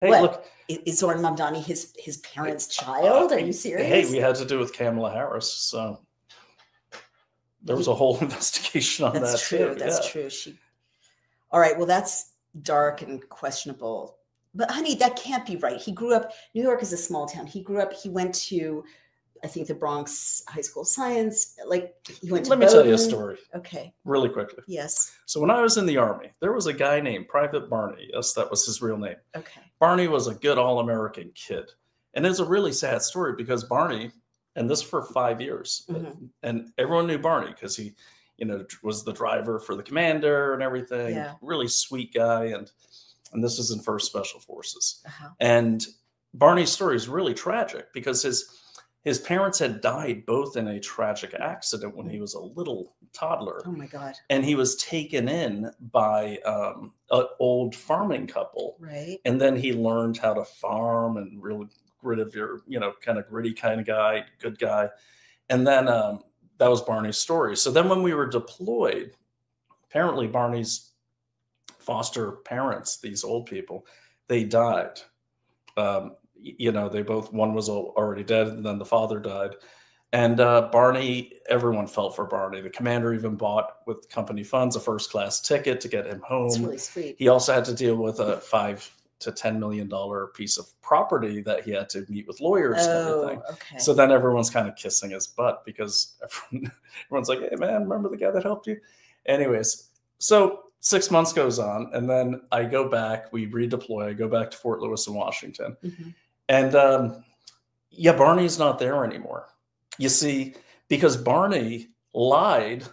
Hey, What? look. Is Zoran Mamdani his parents' child? Are you serious? Hey, we had to do with Kamala Harris, so there was a whole investigation on that true. too. That's Yeah. true. All right. Well, that's dark and questionable. But honey, that can't be right. He grew up. New York is a small town. He grew up. He went to, I think, the Bronx High School of Science. Like he went to. Let me tell you a story. Okay. Really quickly. Yes. So when I was in the Army, there was a guy named Private Barney. Yes, that was his real name. Okay. Barney was a good all-American kid. And it's a really sad story because Barney, and this for 5 years, and everyone knew Barney because he, was the driver for the commander and everything. Yeah. Really sweet guy. And this is in 1st Special Forces. And Barney's story is really tragic because his parents had died both in a tragic accident when he was a little toddler. Oh my God. And he was taken in by an old farming couple. Right. And then he learned how to farm and really rid of your, kind of gritty kind of guy, good guy. And then that was Barney's story. So then when we were deployed, apparently Barney's foster parents, these old people, they died. They both, one was already dead and then the father died. And Barney, everyone felt for Barney. The commander even bought with company funds a 1st-class ticket to get him home. That's really sweet. He also had to deal with a $5 to $10 million piece of property that he had to meet with lawyers and everything. Okay. So then everyone's kind of kissing his butt because everyone's like, hey man, remember the guy that helped you? Anyways, so 6 months goes on and then I go back, we redeploy, I go back to Fort Lewis in Washington. And Barney's not there anymore. You see, because Barney lied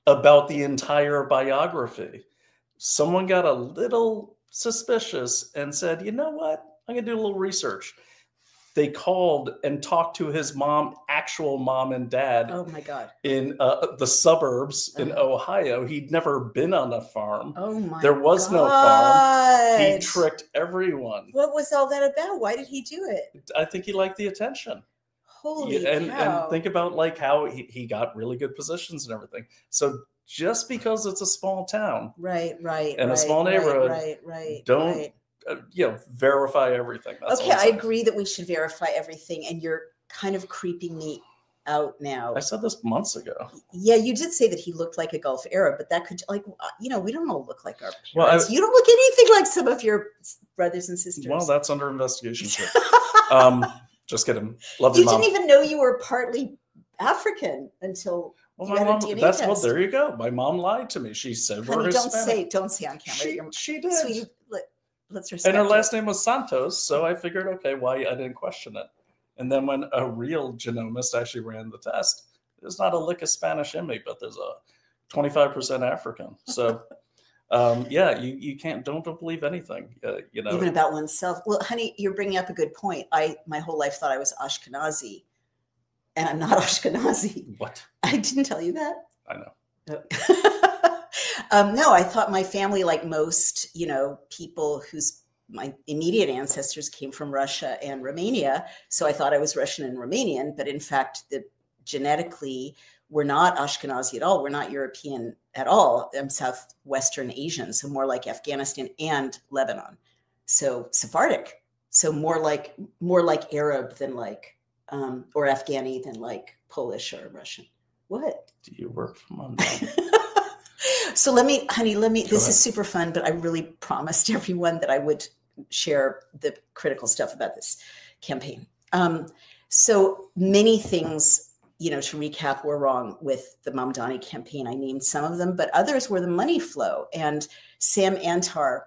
about the entire biography. Someone got a little suspicious and said, you know what? I'm going to do a little research. They called and talked to his mom, actual mom and dad. Oh my God. In the suburbs in Ohio. He'd never been on a farm. Oh my God. There was no farm. He tricked everyone. What was all that about? Why did he do it? I think he liked the attention. Holy cow. And think about like how he got really good positions and everything. So just because it's a small town, right, and a small neighborhood, don't verify everything. That's okay, I agree that we should verify everything, and you're kind of creeping me out now. I said this months ago. Yeah, you did say that he looked like a Gulf Arab, but that could, we don't all look like our parents. Well, you don't look anything like some of your brothers and sisters. Well, that's under investigation too. Just kidding. Love you, Mom. Didn't even know you were partly African until you had a DNA test. Well, there you go. My mom lied to me. She said we're Hispanic. Don't say on camera. She did. Sweetie, let's respect. And her last name was Santos, so I figured, okay, why I didn't question it. And then when a real genomist actually ran the test, there's not a lick of Spanish in me, but there's a 25% African. So, you can't, don't believe anything, Even about oneself. Well, honey, you're bringing up a good point. My whole life thought I was Ashkenazi, and I'm not Ashkenazi. What? I didn't tell you that. I know. No, I thought my family, like most, people whose my immediate ancestors came from Russia and Romania. So I thought I was Russian and Romanian, but in fact, genetically, we're not Ashkenazi at all. We're not European at all. I'm Southwestern Asian, so more like Afghanistan and Lebanon. So Sephardic, so more like Arab than like, or Afghani than like Polish or Russian. What? Do you work for Mamdani? So honey, this is super fun, but I really promised everyone that I would share the critical stuff about this campaign. So many things, to recap, were wrong with the Mamdani campaign. I named some of them, but others were the money flow. And Sam Antar,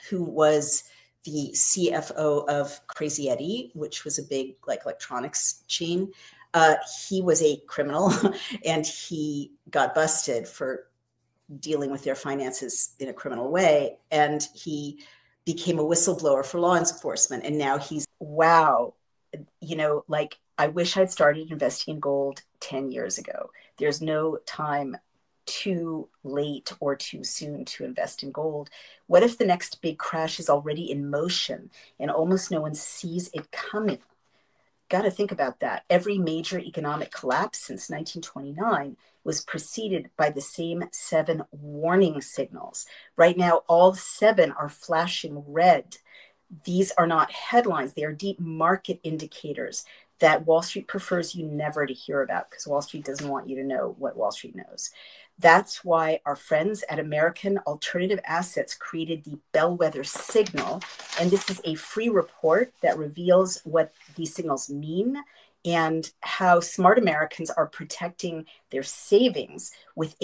who was the CFO of Crazy Eddie, which was a big electronics chain, he was a criminal and he got busted for dealing with their finances in a criminal way. And he became a whistleblower for law enforcement. And now wow. I wish I'd started investing in gold 10 years ago. There's no time too late or too soon to invest in gold. What if the next big crash is already in motion and almost no one sees it coming? Got to think about that. Every major economic collapse since 1929 was preceded by the same 7 warning signals. Right now, all 7 are flashing red. these are not headlines. They are deep market indicators that Wall Street prefers you never to hear about, because Wall Street doesn't want you to know what Wall Street knows. That's why our friends at American Alternative Assets created the Bellwether Signal. And this is a free report that reveals what these signals mean and how smart Americans are protecting their savings with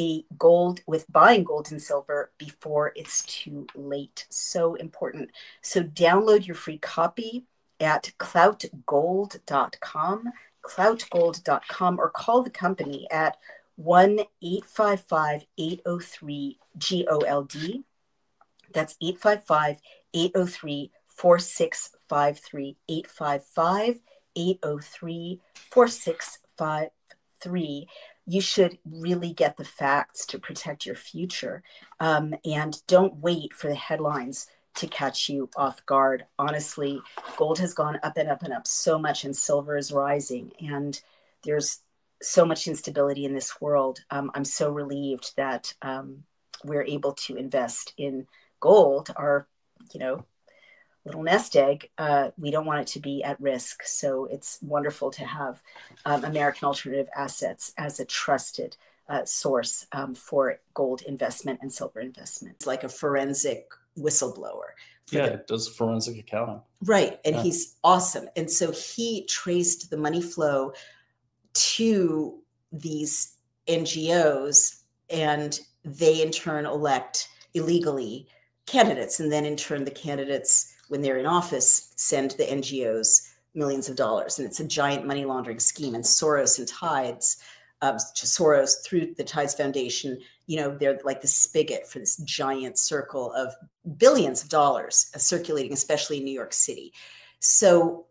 buying gold and silver before it's too late. So important. So download your free copy at cloutgold.com, or call the company at 1-855-803-GOLD. That's 855-803-4653, 855-803-4653. You should really get the facts to protect your future, and don't wait for the headlines to catch you off guard. Honestly, gold has gone up and up and up so much, and silver is rising, and there's so much instability in this world. I'm so relieved that we're able to invest in gold, our, little nest egg. We don't want it to be at risk. So it's wonderful to have American Alternative Assets as a trusted source for gold investment and silver investment. It's like a forensic whistleblower. It does forensic accounting. Right. And he's awesome. And so he traced the money flow to these NGOs, and they in turn elect illegally candidates. And then in turn, the candidates, when they're in office, send the NGOs millions of dollars. And it's a giant money laundering scheme. And Soros and Tides, Soros through the Tides Foundation, they're like the spigot for this giant circle of billions of dollars circulating, especially in New York City. So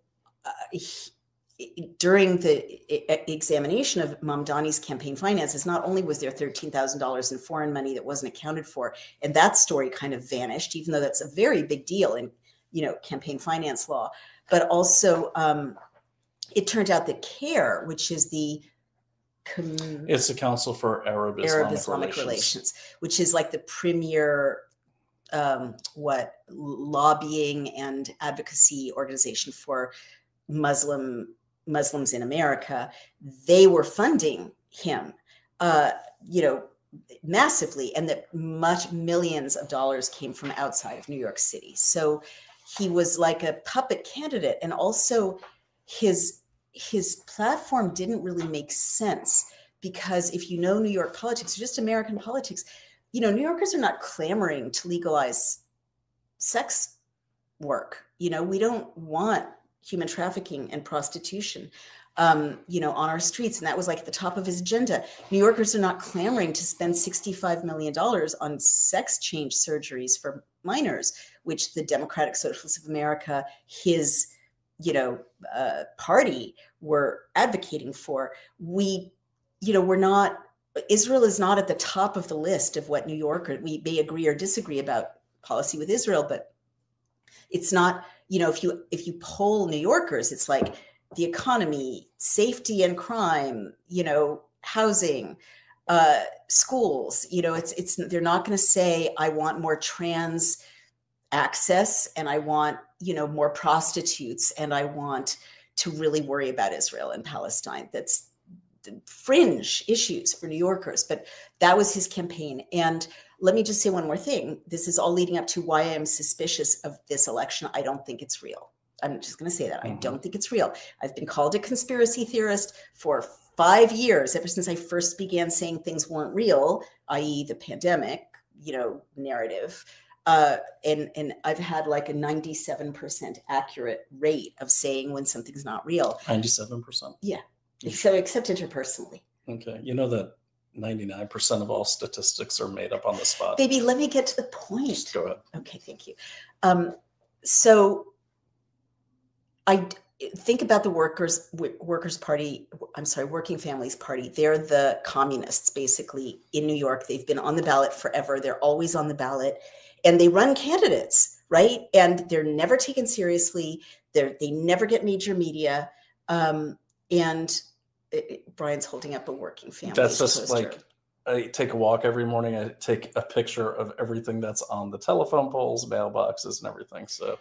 during the examination of Mamdani's campaign finances, not only was there $13,000 in foreign money that wasn't accounted for, and that story kind of vanished, even though that's a very big deal in, campaign finance law, but also it turned out that CARE, which is it's the Council for Arab Islamic Relations, which is like the premier lobbying and advocacy organization for Muslims in America. They were funding him, massively, and that millions of dollars came from outside of New York City. So he was like a puppet candidate, and also his platform didn't really make sense, because if you know New York politics, or just American politics, New Yorkers are not clamoring to legalize sex work. We don't want human trafficking and prostitution, on our streets. And that was like at the top of his agenda. New Yorkers are not clamoring to spend $65 million on sex change surgeries for minors, which the Democratic Socialists of America, his, party, were advocating for. Israel is not at the top of the list of what New Yorker, we may agree or disagree about policy with Israel, but it's not, if you poll New Yorkers, it's like the economy, safety and crime, housing, schools, they're not going to say, I want more trans access, and I want, more prostitutes, and I want to really worry about Israel and Palestine. That's fringe issues for New Yorkers, but that was his campaign. And let me just say one more thing. This is all leading up to why I am suspicious of this election. I don't think it's real. I'm just going to say that. I don't think it's real. I've been called a conspiracy theorist for 5 years, ever since I first began saying things weren't real, i.e. the pandemic, narrative. And I've had like a 97% accurate rate of saying when something's not real. 97%? Yeah. So except interpersonally. Okay. You know that 99% of all statistics are made up on the spot. Baby, let me get to the point. Just go ahead. Okay, thank you. So I think about the Working Families Party. They're the communists, basically, in New York. They've been on the ballot forever. They're always on the ballot, and they run candidates, right? And they're never taken seriously. They never get major media. Brian's holding up a Working Families That's just poster. like, I take a walk every morning. I take a picture of everything that's on the telephone poles, mailboxes, and everything. So